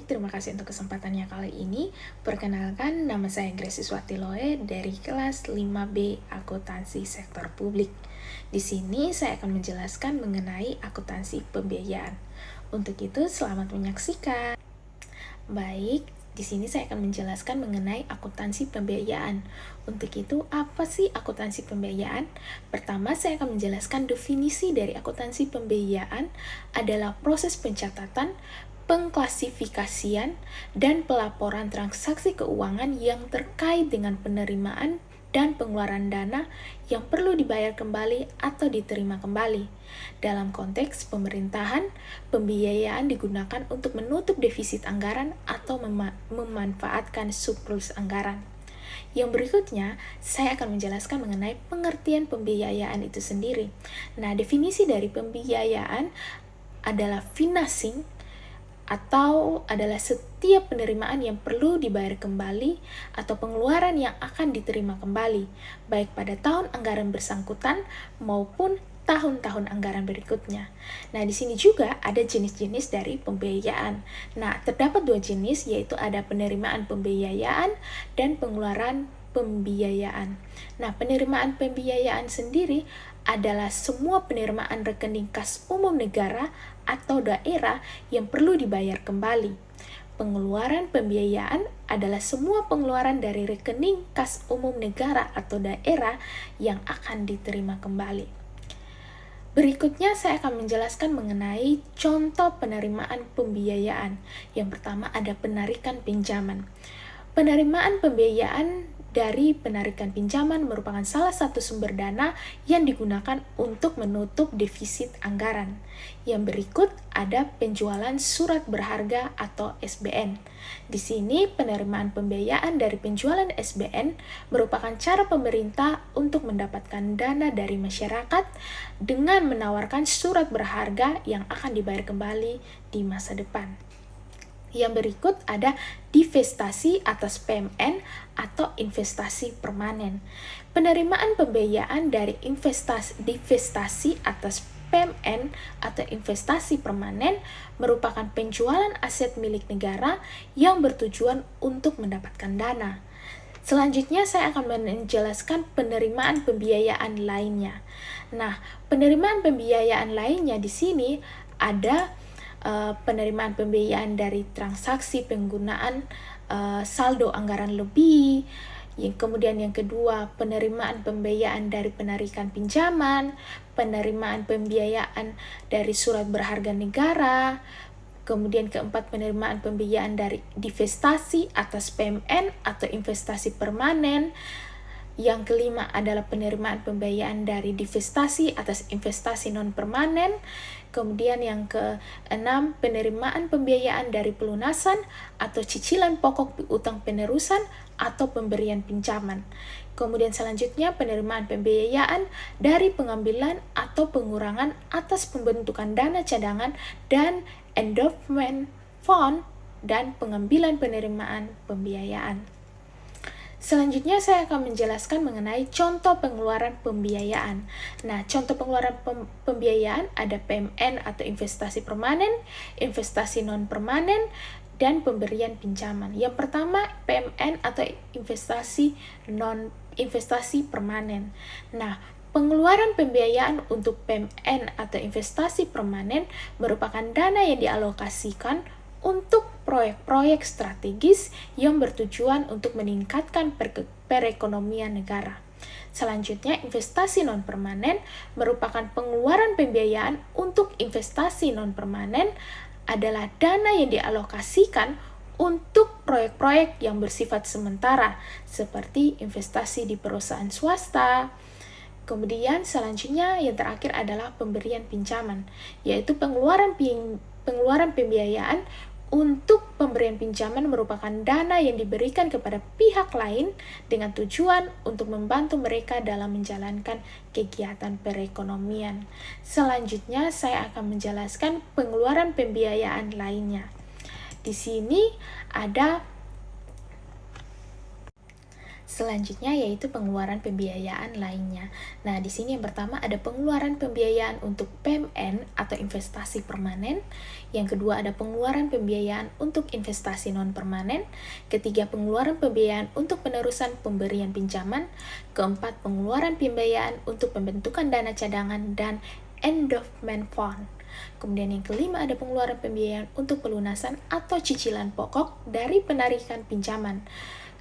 Baik, terima kasih untuk kesempatannya kali ini. Perkenalkan, nama saya Grace Swatiloe dari kelas 5B Akuntansi Sektor Publik. Di sini saya akan menjelaskan mengenai akuntansi pembiayaan. Untuk itu, selamat menyaksikan. Baik, di sini saya akan menjelaskan mengenai akuntansi pembiayaan. Untuk itu, apa sih akuntansi pembiayaan? Pertama, saya akan menjelaskan definisi dari akuntansi pembiayaan adalah proses pencatatan, pengklasifikasian, dan pelaporan transaksi keuangan yang terkait dengan penerimaan dan pengeluaran dana yang perlu dibayar kembali atau diterima kembali. Dalam konteks pemerintahan, pembiayaan digunakan untuk menutup defisit anggaran atau memanfaatkan surplus anggaran. Yang berikutnya, saya akan menjelaskan mengenai pengertian pembiayaan itu sendiri. Nah, definisi dari pembiayaan adalah financing atau adalah setiap penerimaan yang perlu dibayar kembali atau pengeluaran yang akan diterima kembali, baik pada tahun anggaran bersangkutan maupun tahun-tahun anggaran berikutnya. Nah, di sini juga ada jenis-jenis dari pembiayaan. Nah, terdapat dua jenis, yaitu ada penerimaan pembiayaan dan pengeluaran pembiayaan. Nah, penerimaan pembiayaan sendiri adalah semua penerimaan rekening kas umum negara atau daerah yang perlu dibayar kembali. Pengeluaran pembiayaan adalah semua pengeluaran dari rekening kas umum negara atau daerah yang akan diterima kembali. Berikutnya saya akan menjelaskan mengenai contoh penerimaan pembiayaan. Yang pertama ada penarikan pinjaman. Penerimaan pembiayaan dari penarikan pinjaman merupakan salah satu sumber dana yang digunakan untuk menutup defisit anggaran. Yang berikut ada penjualan surat berharga atau SBN. Di sini penerimaan pembiayaan dari penjualan SBN merupakan cara pemerintah untuk mendapatkan dana dari masyarakat dengan menawarkan surat berharga yang akan dibayar kembali di masa depan. Yang berikut ada divestasi atas PMN atau investasi permanen. Penerimaan pembiayaan dari divestasi atas PMN atau investasi permanen merupakan penjualan aset milik negara yang bertujuan untuk mendapatkan dana. Selanjutnya saya akan menjelaskan penerimaan pembiayaan lainnya. Nah, penerimaan pembiayaan lainnya di sini ada penerimaan pembiayaan dari transaksi penggunaan saldo anggaran lebih. Kemudian yang kedua, penerimaan pembiayaan dari penarikan pinjaman, penerimaan pembiayaan dari surat berharga negara. Kemudian keempat, penerimaan pembiayaan dari divestasi atas PMN atau investasi permanen. Yang kelima adalah penerimaan pembiayaan dari divestasi atas investasi non-permanen. Kemudian yang keenam, penerimaan pembiayaan dari pelunasan atau cicilan pokok piutang penerusan atau pemberian pinjaman. Kemudian selanjutnya, penerimaan pembiayaan dari pengambilan atau pengurangan atas pembentukan dana cadangan dan endowment fund dan pengambilan penerimaan pembiayaan. Selanjutnya saya akan menjelaskan mengenai contoh pengeluaran pembiayaan. Nah, contoh pengeluaran pembiayaan ada PMN atau investasi permanen, investasi non-permanen, dan pemberian pinjaman. Yang pertama, PMN atau investasi permanen. Nah, pengeluaran pembiayaan untuk PMN atau investasi permanen merupakan dana yang dialokasikan untuk proyek-proyek strategis yang bertujuan untuk meningkatkan perekonomian negara. Selanjutnya, investasi non-permanen merupakan pengeluaran pembiayaan untuk investasi non-permanen adalah dana yang dialokasikan untuk proyek-proyek yang bersifat sementara, seperti investasi di perusahaan swasta. Kemudian selanjutnya yang terakhir adalah pemberian pinjaman, yaitu pengeluaran pembiayaan untuk pemberian pinjaman merupakan dana yang diberikan kepada pihak lain dengan tujuan untuk membantu mereka dalam menjalankan kegiatan perekonomian. Selanjutnya saya akan menjelaskan pengeluaran pembiayaan lainnya. Di sini ada Selanjutnya yaitu pengeluaran pembiayaan lainnya. Nah, di sini yang pertama ada pengeluaran pembiayaan untuk PMN atau investasi permanen. Yang kedua ada pengeluaran pembiayaan untuk investasi non permanen. Ketiga, pengeluaran pembiayaan untuk penerusan pemberian pinjaman. Keempat, pengeluaran pembiayaan untuk pembentukan dana cadangan dan endowment fund. Kemudian yang kelima ada pengeluaran pembiayaan untuk pelunasan atau cicilan pokok dari penarikan pinjaman.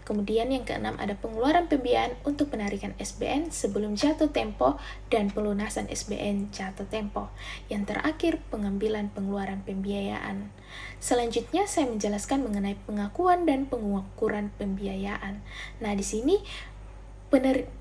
Kemudian yang keenam ada pengeluaran pembiayaan untuk penarikan SBN sebelum jatuh tempo dan pelunasan SBN jatuh tempo. Yang terakhir pengambilan pengeluaran pembiayaan. Selanjutnya saya menjelaskan mengenai pengakuan dan pengukuran pembiayaan. Nah, di sini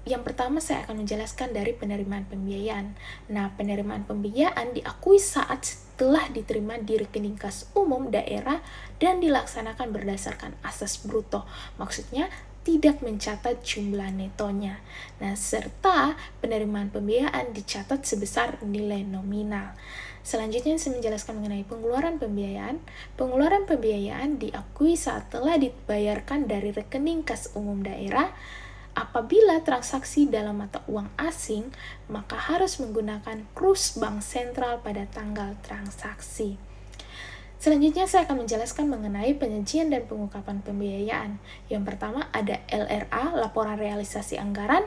yang pertama saya akan menjelaskan dari penerimaan pembiayaan. Nah, penerimaan pembiayaan diakui saat setelah diterima di rekening kas umum daerah dan dilaksanakan berdasarkan asas bruto. Maksudnya tidak mencatat jumlah netonya. Nah, serta penerimaan pembiayaan dicatat sebesar nilai nominal. Selanjutnya saya menjelaskan mengenai pengeluaran pembiayaan. Pengeluaran pembiayaan diakui saat telah dibayarkan dari rekening kas umum daerah. Apabila transaksi dalam mata uang asing, maka harus menggunakan kurs bank sentral pada tanggal transaksi. Selanjutnya saya akan menjelaskan mengenai penyajian dan pengungkapan pembiayaan. Yang pertama ada LRA, laporan realisasi anggaran.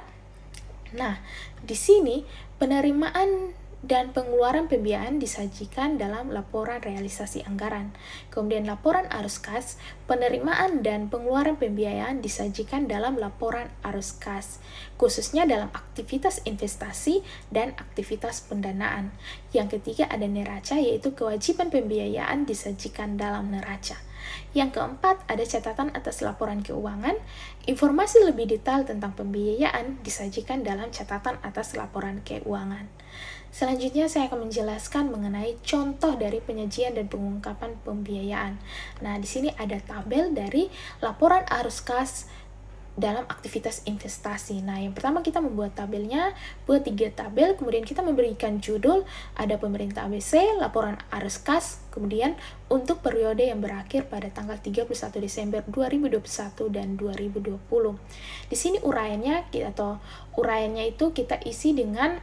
Nah, di sini penerimaan dan pengeluaran pembiayaan disajikan dalam laporan realisasi anggaran. Kemudian laporan arus kas, penerimaan dan pengeluaran pembiayaan disajikan dalam laporan arus kas, khususnya dalam aktivitas investasi dan aktivitas pendanaan. Yang ketiga ada neraca, yaitu kewajiban pembiayaan disajikan dalam neraca. Yang keempat, ada catatan atas laporan keuangan. Informasi lebih detail tentang pembiayaan disajikan dalam catatan atas laporan keuangan. Selanjutnya saya akan menjelaskan mengenai contoh dari penyajian dan pengungkapan pembiayaan. Nah, di sini ada tabel dari laporan arus kas dalam aktivitas investasi. Nah, yang pertama kita membuat tabelnya, buat 3 tabel, kemudian kita memberikan judul, ada pemerintah ABC, laporan arus kas, kemudian untuk periode yang berakhir pada tanggal 31 Desember 2021 dan 2020. Di sini uraiannya itu kita isi dengan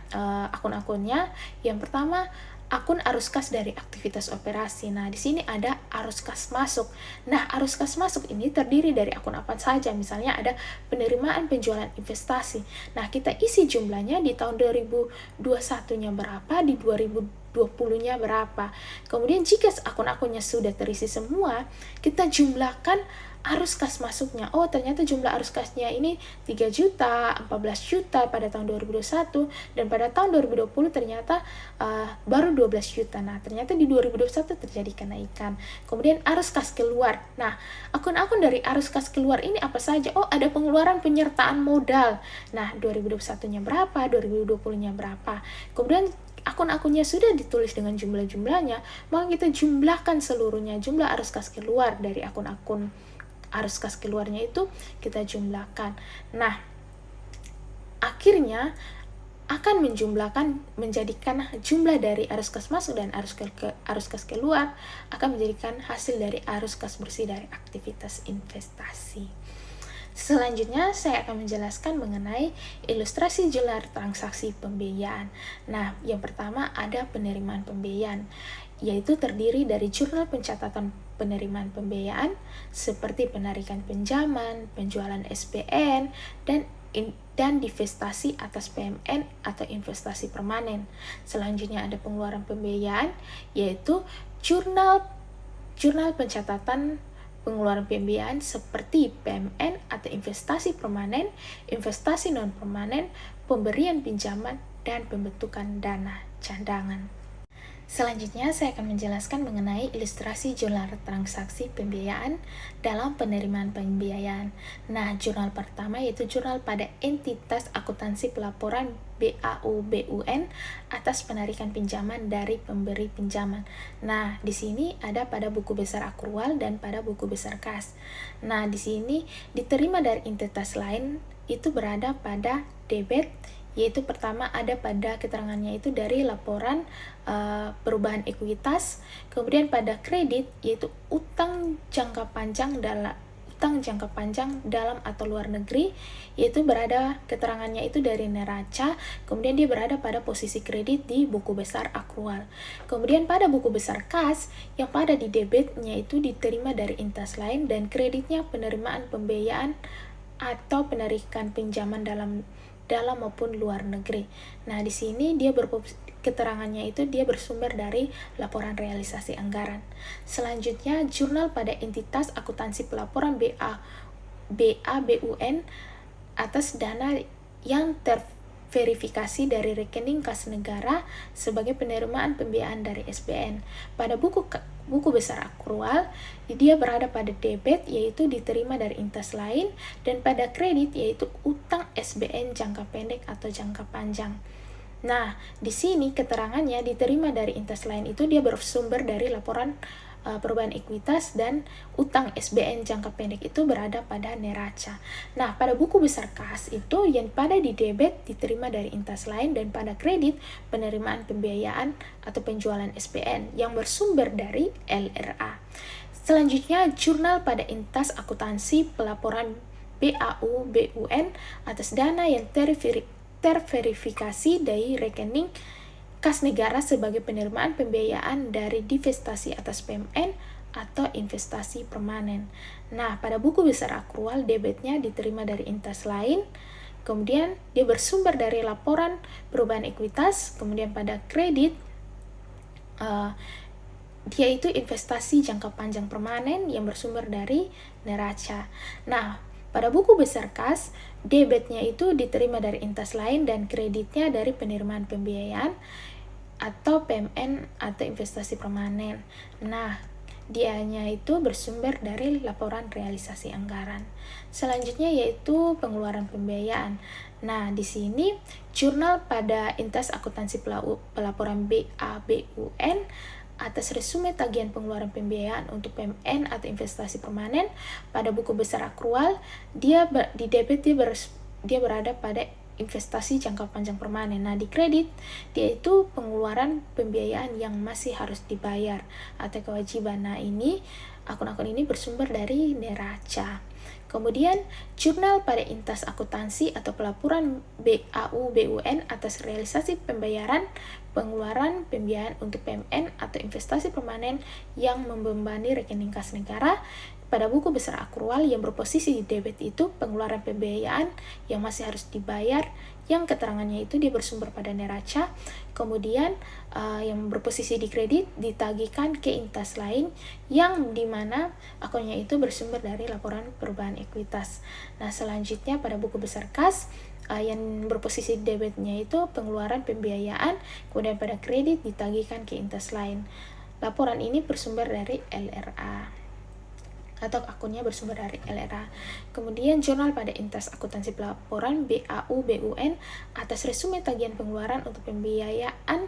akun-akunnya. Yang pertama akun arus kas dari aktivitas operasi. Nah, di sini ada arus kas masuk. Nah, arus kas masuk ini terdiri dari akun apa saja. Misalnya ada penerimaan penjualan investasi. Nah, kita isi jumlahnya di tahun 2021-nya berapa, di 2020-nya berapa. Kemudian jika akun-akunnya sudah terisi semua, kita jumlahkan arus kas masuknya. Oh, ternyata jumlah arus kasnya ini 3 juta, 14 juta pada tahun 2021, dan pada tahun 2020 ternyata baru 12 juta. Nah, ternyata di 2021 terjadi kenaikan. Kemudian arus kas keluar. Nah, akun-akun dari arus kas keluar ini apa saja? Oh, ada pengeluaran penyertaan modal. Nah, 2021-nya berapa, 2020-nya berapa. Kemudian akun-akunnya sudah ditulis dengan jumlah-jumlahnya, maka kita jumlahkan seluruhnya. Jumlah arus kas keluar dari akun-akun arus kas keluarnya itu kita jumlahkan. Nah, akhirnya akan menjadikan jumlah dari arus kas masuk dan arus kas keluar akan menjadikan hasil dari arus kas bersih dari aktivitas investasi. Selanjutnya saya akan menjelaskan mengenai ilustrasi jurnal transaksi pembiayaan. Nah, yang pertama ada penerimaan pembiayaan, yaitu terdiri dari jurnal pencatatan penerimaan pembiayaan seperti penarikan pinjaman, penjualan SBN, dan divestasi atas PMN atau investasi permanen. Selanjutnya ada pengeluaran pembiayaan, yaitu jurnal pencatatan pengeluaran pembiayaan seperti PMN atau investasi permanen, investasi non permanen, pemberian pinjaman, dan pembentukan dana cadangan. Selanjutnya, saya akan menjelaskan mengenai ilustrasi jurnal transaksi pembiayaan dalam penerimaan pembiayaan. Nah, jurnal pertama yaitu jurnal pada entitas akuntansi pelaporan BAU/BUN atas penarikan pinjaman dari pemberi pinjaman. Nah, di sini ada pada buku besar akrual dan pada buku besar kas. Nah, di sini diterima dari entitas lain itu berada pada debit, yaitu pertama ada pada keterangannya itu dari laporan perubahan ekuitas, kemudian pada kredit yaitu utang jangka panjang utang jangka panjang dalam atau luar negeri, yaitu keterangannya itu dari neraca, kemudian dia berada pada posisi kredit di buku besar akrual. Kemudian pada buku besar kas, yang pada di debitnya itu diterima dari intas lain dan kreditnya penerimaan pembiayaan atau penarikan pinjaman dalam maupun luar negeri. Nah, di sini keterangannya itu dia bersumber dari laporan realisasi anggaran. Selanjutnya, jurnal pada entitas akuntansi pelaporan BUN atas dana yang terverifikasi dari rekening kas negara sebagai penerimaan pembiayaan dari SBN. Pada buku besar akrual, dia berada pada debit, yaitu diterima dari intas lain, dan pada kredit, yaitu utang SBN jangka pendek atau jangka panjang. Nah, di sini keterangannya diterima dari intas lain itu dia bersumber dari laporan perubahan ekuitas, dan utang SBN jangka pendek itu berada pada neraca. Nah, pada buku besar kas itu yang pada di debit diterima dari intas lain, dan pada kredit penerimaan pembiayaan atau penjualan SBN yang bersumber dari LRA. Selanjutnya, jurnal pada intas akuntansi pelaporan BUN atas dana yang terverifikasi dari rekening kas negara sebagai penerimaan pembiayaan dari divestasi atas PMN atau investasi permanen. Nah, pada buku besar akrual, debitnya diterima dari intas lain, kemudian dia bersumber dari laporan perubahan ekuitas, kemudian pada kredit, dia itu investasi jangka panjang permanen yang bersumber dari neraca. Nah, pada buku besar kas, debitnya itu diterima dari intas lain dan kreditnya dari penerimaan pembiayaan atau PMN atau investasi permanen. Nah, dianya itu bersumber dari laporan realisasi anggaran. Selanjutnya yaitu pengeluaran pembiayaan. Nah, di sini jurnal pada intas akuntansi pelaporan BUN atas resume tagihan pengeluaran pembiayaan untuk PMN atau investasi permanen pada buku besar akrual, di debit dia berada pada investasi jangka panjang permanen. Nah, di kredit dia itu pengeluaran pembiayaan yang masih harus dibayar atau kewajiban. Nah, ini akun-akun ini bersumber dari neraca. Kemudian, jurnal pada intas akuntansi atau pelaporan BUN atas realisasi pembayaran pengeluaran pembiayaan untuk PMN atau investasi permanen yang membebani rekening kas negara. Pada buku besar akrual yang berposisi di debit itu pengeluaran pembiayaan yang masih harus dibayar, yang keterangannya itu dia bersumber pada neraca. Kemudian yang berposisi di kredit ditagihkan ke intas lain, yang dimana akunnya itu bersumber dari laporan perubahan ekuitas. Nah, selanjutnya pada buku besar kas yang berposisi di debitnya itu pengeluaran pembiayaan, kemudian pada kredit ditagihkan ke intas lain. Laporan ini bersumber dari LRA atau akunnya bersumber dari LRA. Kemudian jurnal pada intas akuntansi pelaporan BUN atas resume tagihan pengeluaran untuk pembiayaan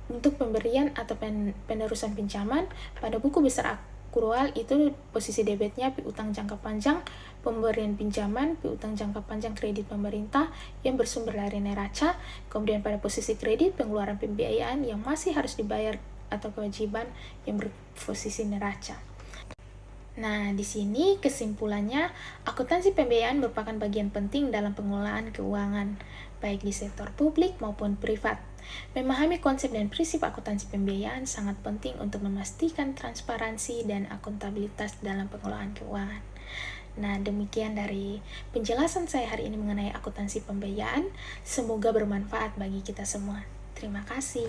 untuk pemberian atau penerusan pinjaman. Pada buku besar akrual itu posisi debitnya piutang jangka panjang pemberian pinjaman, piutang jangka panjang kredit pemerintah yang bersumber dari neraca. Kemudian pada posisi kredit pengeluaran pembiayaan yang masih harus dibayar atau kewajiban yang berposisi neraca. Nah, di sini kesimpulannya, akuntansi pembiayaan merupakan bagian penting dalam pengelolaan keuangan, baik di sektor publik maupun privat. Memahami konsep dan prinsip akuntansi pembiayaan sangat penting untuk memastikan transparansi dan akuntabilitas dalam pengelolaan keuangan. Nah, demikian dari penjelasan saya hari ini mengenai akuntansi pembiayaan. Semoga bermanfaat bagi kita semua. Terima kasih.